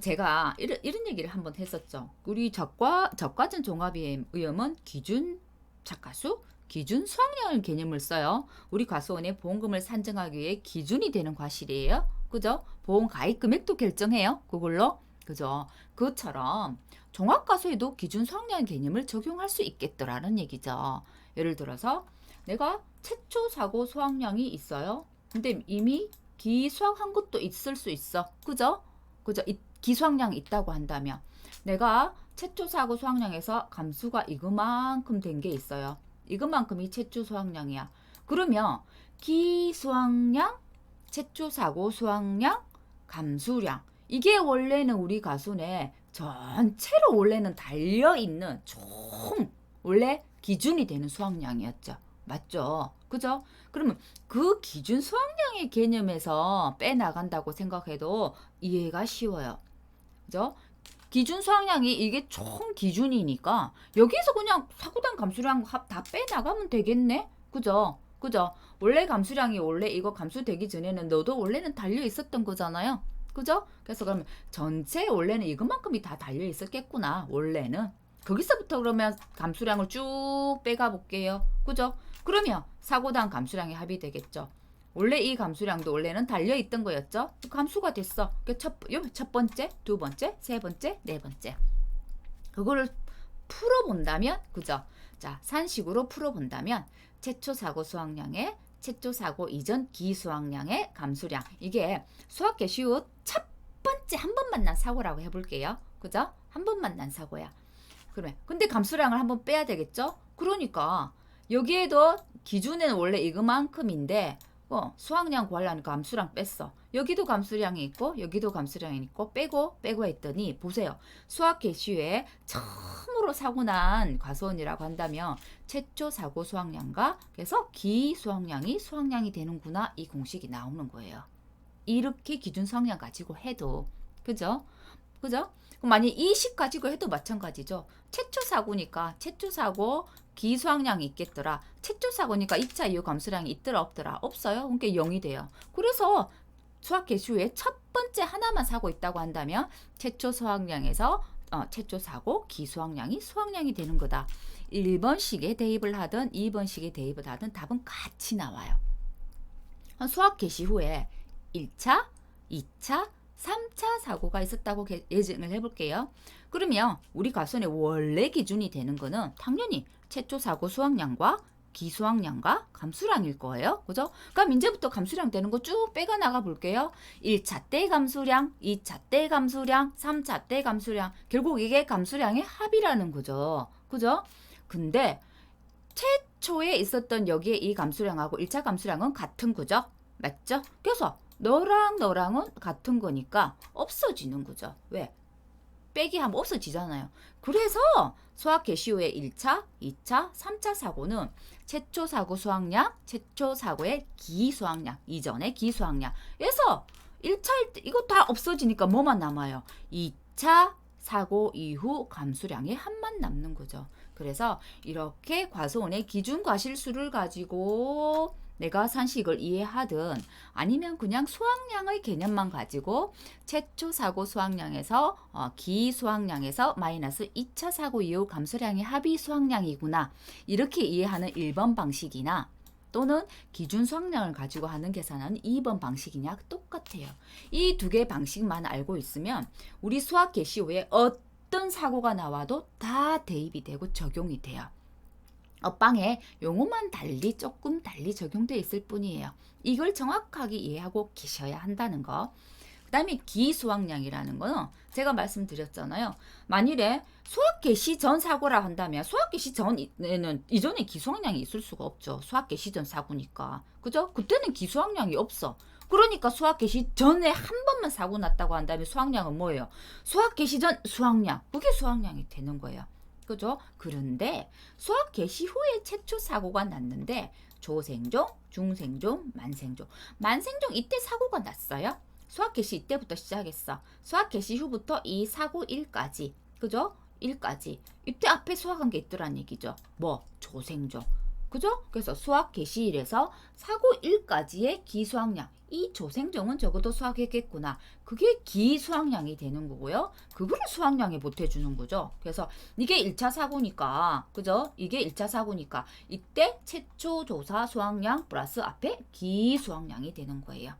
제가 이런 얘기를 한번 했었죠. 우리 적과전 종합위험은 기준 착과수, 기준 수확량 개념을 써요. 우리 과수원의 보험금을 산정하기 위해 기준이 되는 과실이에요. 그죠? 보험 가입 금액도 결정해요. 그걸로. 그죠? 그것처럼 종합과수에도 기준 수확량 개념을 적용할 수 있겠더라는 얘기죠. 예를 들어서 내가 최초 사고 수확량이 있어요. 근데 이미 기수확한 것도 있을 수 있어. 그죠? 그죠? 기수확량이 있다고 한다면 내가 최초 사고 수확량에서 감수가 이거만큼 된 게 있어요. 이것만큼이 최초 수확량이야. 그러면 기수확량, 최초 사고 수확량, 감수량 이게 원래는 우리 가순에 전체로 원래는 달려있는 총 원래 기준이 되는 수확량이었죠. 맞죠? 그죠? 그러면 그 기준 수확량의 개념에서 빼나간다고 생각해도 이해가 쉬워요. 그죠? 기준 수확량이 이게 총 기준이니까 여기서 그냥 사고당 감수량 합 다 빼나가면 되겠네? 그죠? 그죠? 원래 감수량이 원래 이거 감수되기 전에는 너도 원래는 달려 있었던 거잖아요. 그죠? 그래서 그러면 전체 원래는 이것만큼이 다 달려 있었겠구나. 원래는. 거기서부터 그러면 감수량을 쭉 빼가 볼게요. 그죠? 그러면 사고당 감수량이 합의되겠죠. 원래 이 감수량도 원래는 달려있던 거였죠. 감수가 됐어. 첫 번째, 두 번째, 세 번째, 네 번째. 그거를 풀어본다면, 그죠? 자, 산식으로 풀어본다면 최초 사고 수확량의 최초 사고 이전 기수확량의 감수량. 이게 수학 개시후 첫 번째 한 번만 난 사고라고 해볼게요. 그죠? 한 번만 난 사고야. 그러면 근데 감수량을 한번 빼야 되겠죠? 그러니까 여기에도 기준에는 원래 이거만큼인데 수확량 구하려는 감수량 뺐어. 여기도 감수량이 있고 여기도 감수량이 있고 빼고 했더니 보세요. 수학 개시후에 처음으로 사고 난 과수원이라고 한다면 최초 사고 수확량과 그래서 기수확량이 수확량이 되는구나 이 공식이 나오는 거예요. 이렇게 기준 수확량 가지고 해도 그죠? 그죠? 그럼 만약 이 식 가지고 해도 마찬가지죠. 최초 사고니까 최초 사고 기수확량이 있겠더라. 최초 사고니까 2차 이후 감수량이 있더라 없더라. 없어요. 그러니까 0이 돼요. 그래서 수학 개시후에 첫 번째 하나만 사고 있다고 한다면 최초 수확량에서 최초 사고 기수확량이 수확량이 되는 거다. 1번식에 대입을 하든 2번식에 대입을 하든 답은 같이 나와요. 수학 개시 후에 1차, 2차, 3차 사고가 있었다고 예증을 해볼게요. 그러면 우리 가순의 원래 기준이 되는 거는 당연히 최초 사고 수확량과 기수확량과 감수량일 거예요. 그죠? 그럼 이제부터 감수량 되는 거 쭉 빼가 나가 볼게요. 1차 때 감수량, 2차 때 감수량, 3차 때 감수량. 결국 이게 감수량의 합이라는 거죠. 그죠? 근데 최초에 있었던 여기에 이 감수량하고 1차 감수량은 같은 거죠. 맞죠? 그래서 너랑은 같은 거니까 없어지는 거죠. 왜? 빼기 하면 없어지잖아요. 그래서 수학 개시후의 1차, 2차, 3차 사고는 최초 사고 수확량, 최초 사고의 기수확량, 이전의 기수확량에서 1차일 때 이거 다 없어지니까 뭐만 남아요? 2차 사고 이후 감수량의 합만 남는 거죠. 그래서 이렇게 과수원의 기준 과실수를 가지고 내가 산식을 이해하든 아니면 그냥 수확량의 개념만 가지고 최초 사고 수확량에서 기수확량에서 마이너스 2차 사고 이후 감수량의 합이 수확량이구나 이렇게 이해하는 1번 방식이나 또는 기준 수확량을 가지고 하는 계산은 2번 방식이냐 똑같아요. 이 두 개 방식만 알고 있으면 우리 수학 개시 후에 어떤 사고가 나와도 다 대입이 되고 적용이 돼요. 빵에 용어만 달리 조금 달리 적용되어 있을 뿐이에요. 이걸 정확하게 이해하고 계셔야 한다는 거. 그 다음에 기수학량이라는 거는 제가 말씀드렸잖아요. 만일에 수학 개시 전 사고라 한다면 수학 개시 전에는 이전에 기수학량이 있을 수가 없죠. 수학 개시 전 사고니까. 그죠? 그때는 기수학량이 없어. 그러니까 수학 개시 전에 한 번만 사고 났다고 한다면 수학량은 뭐예요? 수학 개시 전 수학량. 그게 수학량이 되는 거예요. 그죠? 그런데 수학 개시 후에 최초 사고가 났는데 조생종, 중생종, 만생종. 만생종 이때 사고가 났어요. 수학 개시 이때부터 시작했어. 수학 개시 후부터 이 사고 1까지. 그죠? 1까지. 이때 앞에 수학한 게 있더란 얘기죠. 뭐? 조생종. 그죠? 그래서 수학 개시일에서 사고 1까지의 기수학량. 이 조생종은 적어도 수학했겠구나. 그게 기수학량이 되는 거고요. 그거를 수학량에 보태주는 거죠. 그래서 이게 1차 사고니까, 그죠? 이게 1차 사고니까 이때 최초 조사 수학량 플러스 앞에 기수학량이 되는 거예요.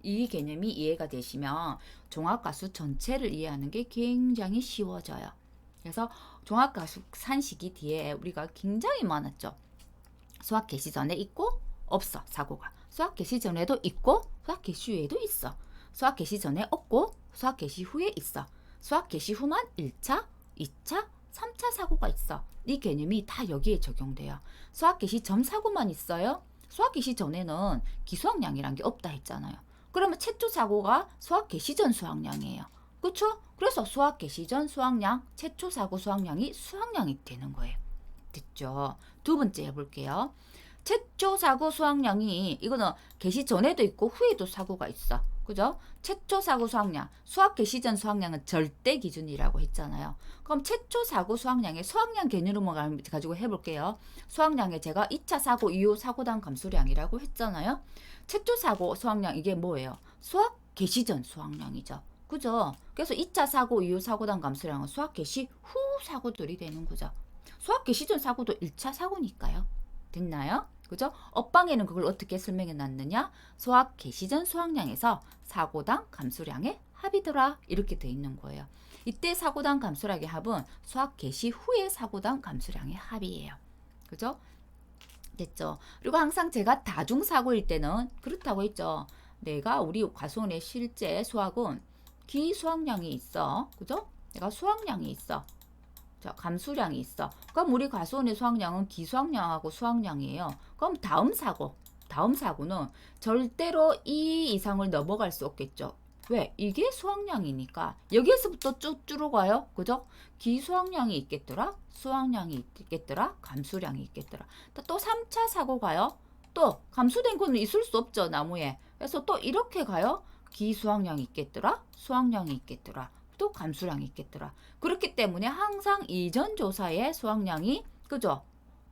이 개념이 이해가 되시면 종합가수 전체를 이해하는 게 굉장히 쉬워져요. 그래서 종합가수 산식이 뒤에 우리가 굉장히 많았죠. 수학 개시 전에 있고 없어 사고가. 수학 개시 전에도 있고 수학 개시 후에도 있어. 수학 개시 전에 없고 수학 개시 후에 있어. 수학 개시 후만 1차, 2차, 3차 사고가 있어. 이 개념이 다 여기에 적용돼요. 수학 개시 전 사고만 있어요. 수학 개시 전에는 기수학량이란 게 없다 했잖아요. 그러면 최초 사고가 수학 개시 전 수학량이에요. 그렇죠? 그래서 수학 개시 전 수학량, 최초 사고 수학량이 수학량이 되는 거예요. 됐죠? 두 번째 해볼게요. 최초 사고 수학량이 이거는 개시 전에도 있고 후에도 사고가 있어. 그죠? 최초 사고 수학량, 수학 개시 전 수학량은 절대 기준이라고 했잖아요. 그럼 최초 사고 수학량의 수학량 개념으로 가지고 해볼게요. 수학량에 제가 2차 사고 이후 사고당 감소량이라고 했잖아요. 최초 사고 수학량 이게 뭐예요? 수학 개시 전 수학량이죠. 그죠? 그래서 2차 사고 이후 사고당 감소량은 수학 개시 후 사고들이 되는 거죠. 수학 개시 전 사고도 1차 사고니까요. 됐나요? 그죠? 업방에는 그걸 어떻게 설명해 놨느냐? 수학 개시 전 수학량에서 사고당 감소량의 합이더라. 이렇게 돼 있는 거예요. 이때 사고당 감소량의 합은 수학 개시 후의 사고당 감소량의 합이에요. 그죠? 됐죠? 그리고 항상 제가 다중사고일 때는 그렇다고 했죠. 내가 우리 과수원의 실제 수학은 기수학량이 있어. 그죠? 내가 수학량이 있어. 자, 감수량이 있어. 그럼 우리 과수원의 수학량은 기수학량하고 수학량이에요. 그럼 다음 사고는 절대로 이 이상을 넘어갈 수 없겠죠. 왜? 이게 수학량이니까 여기에서부터 쭉 줄어가요. 그죠? 기수학량이 있겠더라. 수학량이 있겠더라. 감수량이 있겠더라. 또 3차 사고 가요. 또 감수된 거는 있을 수 없죠. 나무에. 그래서 또 이렇게 가요. 기수학량이 있겠더라. 수학량이 있겠더라. 또 감수량이 있겠더라. 그렇기 때문에 항상 이전 조사의 수학량이 그죠?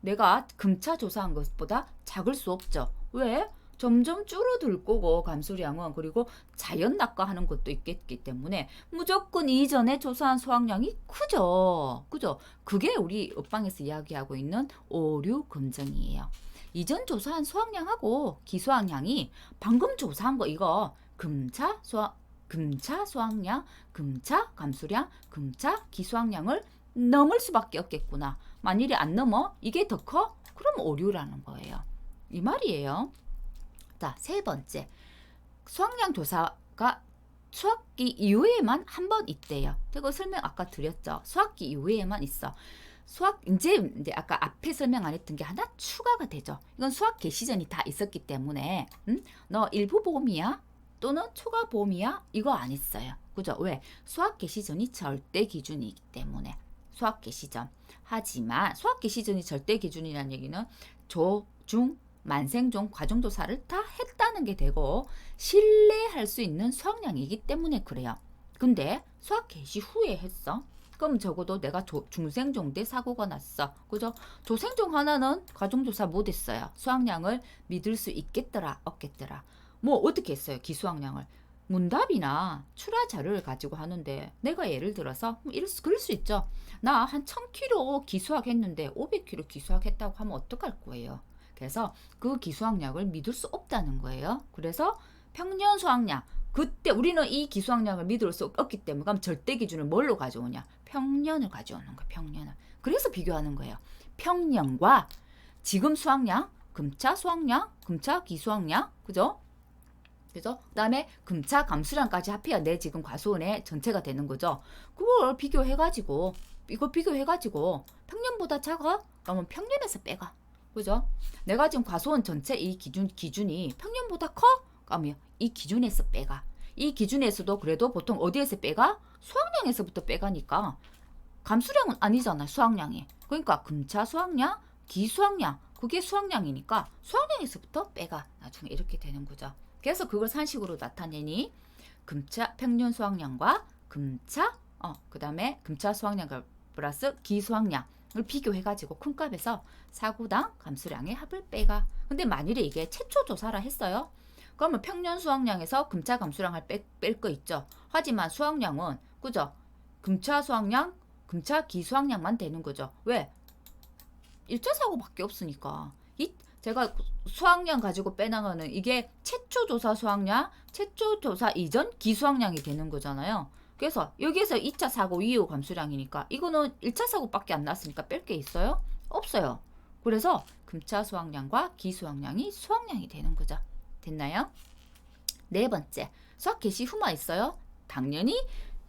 내가 금차 조사한 것보다 작을 수 없죠. 왜? 점점 줄어들 거고 감수량은 그리고 자연 낙과하는 것도 있겠기 때문에 무조건 이전에 조사한 수학량이 크죠. 그죠? 그게 우리 업방에서 이야기하고 있는 오류 검증이에요. 이전 조사한 수학량하고 기수학량이 방금 조사한 거 이거 금차 수학량, 금차 감수량, 금차 기수학량을 넘을 수밖에 없겠구나. 만일에 안 넘어 이게 더 커? 그럼 오류라는 거예요. 이 말이에요. 자, 세 번째. 수학량 조사가 수학기 이후에만 한 번 있대요. 그거 설명 아까 드렸죠. 수학기 이후에만 있어. 이제 아까 앞에 설명 안 했던 게 하나 추가가 되죠. 이건 수학 개시 전이 다 있었기 때문에 너 일부 보험이야? 또는 초과 보험이야? 이거 안 했어요. 그죠? 왜? 수학 개시 전이 절대 기준이기 때문에. 수학 개시 전. 하지만 수학 개시 전이 절대 기준이라는 얘기는 조, 중, 만생종 과정조사를 다 했다는 게 되고 신뢰할 수 있는 수학량이기 때문에 그래요. 근데 수학 개시 후에 했어. 그럼 적어도 내가 중생종 때 사고가 났어. 그죠? 조생종 하나는 과정조사 못했어요. 수학량을 믿을 수 있겠더라 없겠더라. 뭐 어떻게 했어요? 기수학량을. 문답이나 출하 자료를 가지고 하는데 내가 예를 들어서 그럴 수 있죠. 나 한 1000kg 기수학 했는데 500kg 기수학 했다고 하면 어떡할 거예요? 그래서 그 기수학량을 믿을 수 없다는 거예요. 그래서 평년 수학량 그때 우리는 이 기수학량을 믿을 수 없기 때문에 그럼 절대 기준을 뭘로 가져오냐? 평년을 가져오는 거야. 평년을. 그래서 비교하는 거예요. 평년과 지금 수학량, 금차 수학량, 금차 기수학량, 그죠? 그죠? 그다음에 금차 감수량까지 합해야 내 지금 과수원의 전체가 되는 거죠. 그걸 비교해가지고 이거 비교해가지고 평년보다 작아? 그러면 평년에서 빼가. 그죠? 내가 지금 과수원 전체 이 기준이 평년보다 커? 그러면 이 기준에서 빼가. 이 기준에서도 그래도 보통 어디에서 빼가? 수학량에서부터 빼가니까 감수량은 아니잖아, 수학량이. 그러니까 금차 수학량, 기수학량, 그게 수학량이니까 수학량에서부터 빼가. 나중에 이렇게 되는 거죠. 그래서 그걸 산식으로 나타내니 금차 평년 수학량과 금차 그다음에 금차 수학량 플러스 기수학량을 비교해가지고 큰 값에서 사구당 감수량의 합을 빼가. 근데 만일에 이게 최초 조사라 했어요. 그러면 평년 수학량에서 금차 감수량을 뺄 거 있죠. 하지만 수학량은 그죠? 금차 수학량, 금차 기수학량만 되는 거죠. 왜? 1차 사고밖에 없으니까. 제가 수학량 가지고 빼나가는 이게 최초 조사 수학량, 최초 조사 이전 기수학량이 되는 거잖아요. 그래서 여기에서 2차 사고 이후 감수량이니까 이거는 1차 사고밖에 안 났으니까 뺄 게 있어요? 없어요. 그래서 금차 수학량과 기수학량이 수학량이 되는 거죠. 됐나요? 네 번째, 수학 개시 후만 있어요? 당연히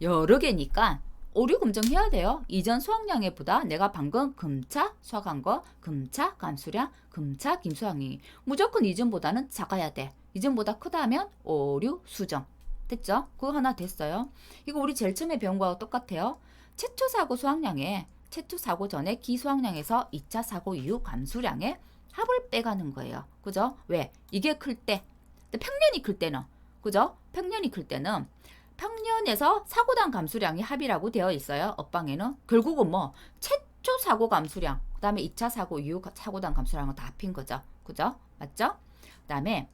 여러 개니까 오류 검증해야 돼요. 이전 수학량에보다 내가 방금 금차 수학한 거, 금차 감수량, 금차 김수량이 무조건 이전보다는 작아야 돼. 이전보다 크다면 오류 수정. 됐죠? 그거 하나 됐어요. 이거 우리 제일 처음에 배운 거하고 똑같아요. 최초 사고 수학량에 최초 사고 전에 기수학량에서 2차 사고 이후 감수량에 합을 빼가는 거예요. 그죠? 왜? 이게 클 때, 평년이 클 때는, 그죠? 평년이 클 때는 평년에서 사고당 감수량이 합이라고 되어 있어요. 업방에는. 결국은 뭐 최초 사고 감수량, 그 다음에 2차 사고 이후 사고당 감수량은 다 합인 거죠. 그죠? 맞죠? 그 다음에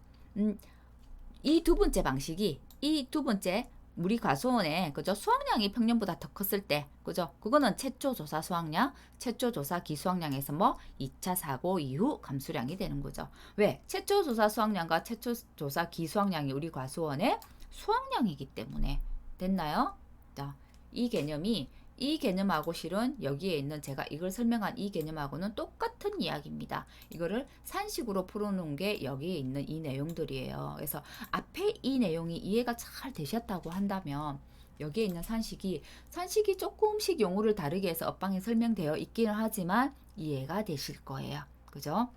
이 두 번째 방식이 이 두 번째 우리 과수원에 그죠? 수학량이 평년보다 더 컸을 때 그죠? 그거는 최초 조사 수학량, 최초 조사 기수학량에서 뭐 2차 사고 이후 감수량이 되는 거죠. 왜? 최초 조사 수학량과 최초 조사 기수학량이 우리 과수원의 수학량이기 때문에. 됐나요? 자, 이 개념하고 실은 여기에 있는 제가 이걸 설명한 이 개념하고는 똑같은 이야기입니다. 이거를 산식으로 풀어놓은 게 여기에 있는 이 내용들이에요. 그래서 앞에 이 내용이 이해가 잘 되셨다고 한다면 여기에 있는 산식이 조금씩 용어를 다르게 해서 업방에 설명되어 있기는 하지만 이해가 되실 거예요. 그죠?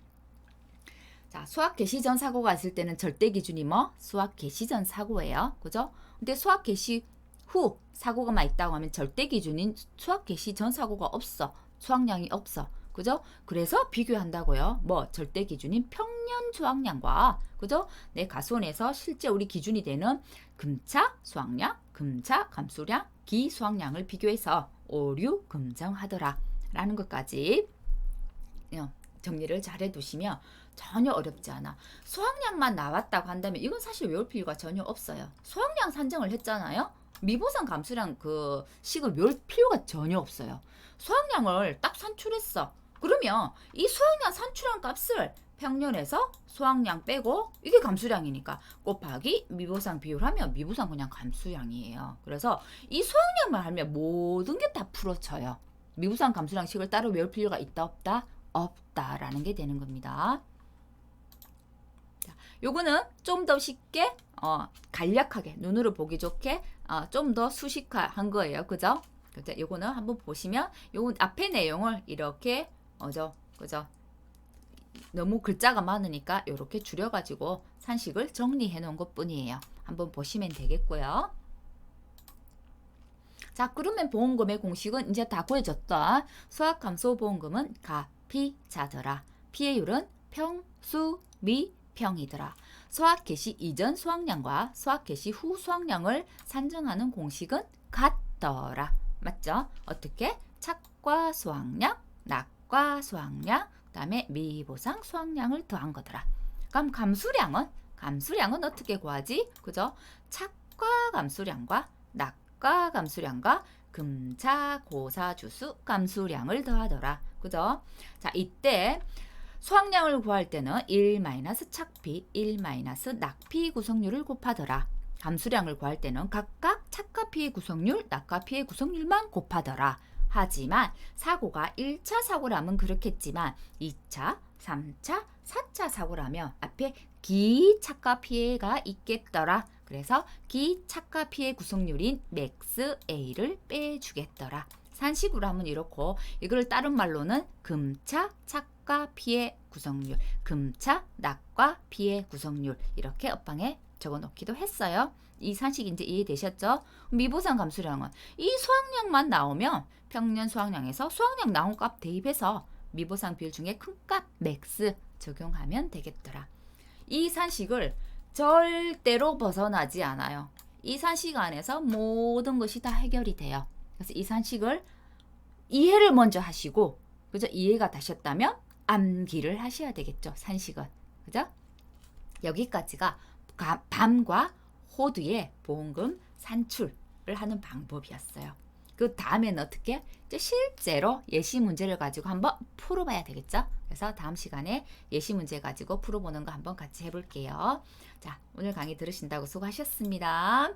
자, 수학 개시 전 사고가 있을 때는 절대 기준이 뭐? 수학 개시 전 사고예요. 그죠? 근데 수학 개시 후 사고가만 있다고 하면 절대 기준인 수학 개시 전 사고가 없어. 수학량이 없어. 그죠? 그래서 비교한다고요. 뭐 절대 기준인 평년 수학량과 그죠? 내 가수원에서 실제 우리 기준이 되는 금차 수학량, 금차 감수량, 기수학량을 비교해서 오류 검증하더라 라는 것까지 정리를 잘 해두시면 전혀 어렵지 않아. 수학량만 나왔다고 한다면 이건 사실 외울 필요가 전혀 없어요. 수학량 산정을 했잖아요. 미보상 감수량 그 식을 외울 필요가 전혀 없어요. 수학량을 딱 산출했어. 그러면 이 수학량 산출한 값을 평년에서 수학량 빼고 이게 감수량이니까 곱하기 미보상 비율하면 미보상 그냥 감수량이에요. 그래서 이 수학량만 하면 모든 게 다 풀어져요. 미보상 감수량식을 따로 외울 필요가 있다 없다? 없다라는 게 되는 겁니다. 자, 요거는 좀 더 쉽게 간략하게 눈으로 보기 좋게 좀 더 수식화한 거예요. 그죠? 요거는 한번 보시면 요 앞에 내용을 이렇게 그죠? 너무 글자가 많으니까 이렇게 줄여가지고 산식을 정리해 놓은 것 뿐이에요. 한번 보시면 되겠고요. 자, 그러면 보험금의 공식은 이제 다 구해졌다. 수학감소보험금은 가, 피, 자더라. 피해율은 평, 수, 미, 평이더라. 수학 개시 이전 수학량과 수학 개시 후 수학량을 산정하는 공식은 같더라. 맞죠? 어떻게? 착과 수학량, 낙과 수학량, 그 다음에 미보상 수학량을 더한 거더라. 그럼 감수량은 어떻게 구하지? 그죠? 착과 감수량과 낙과 감수량과 금차 고사 주수 감수량을 더하더라. 그죠? 자, 이때 수학량을 구할 때는 1 착피, 1 낙피 구성률을 곱하더라. 함수량을 구할 때는 각각 차과 피의 구성률, 낙과 피의 구성률만 곱하더라. 하지만 사고가 1차 사고라면 그렇겠지만 2차, 3차, 4차 사고라면 앞에 기차과 피해가 있겠더라. 그래서 기차과 피해 구성률인 맥스 A를 빼주겠더라. 산식으로 하면 이렇고 이걸 다른 말로는 금차, 착과 피해 구성률, 금차, 낙과 피해 구성률 이렇게 옆방에 적어놓기도 했어요. 이 산식 이제 이해되셨죠? 미보상 감수량은 이 수학량만 나오면 평년 수학량에서 수학량 나온 값 대입해서 미보상 비율 중에 큰 값 맥스 적용하면 되겠더라. 이 산식을 절대로 벗어나지 않아요. 이 산식 안에서 모든 것이 다 해결이 돼요. 그래서 이 산식을 이해를 먼저 하시고, 그죠? 이해가 되셨다면 암기를 하셔야 되겠죠. 산식은. 그죠? 여기까지가 밤과 호두의 보험금 산출을 하는 방법이었어요. 그 다음에는 어떻게? 이제 실제로 예시 문제를 가지고 한번 풀어봐야 되겠죠? 그래서 다음 시간에 예시 문제 가지고 풀어보는 거 한번 같이 해볼게요. 자, 오늘 강의 들으신다고 수고하셨습니다.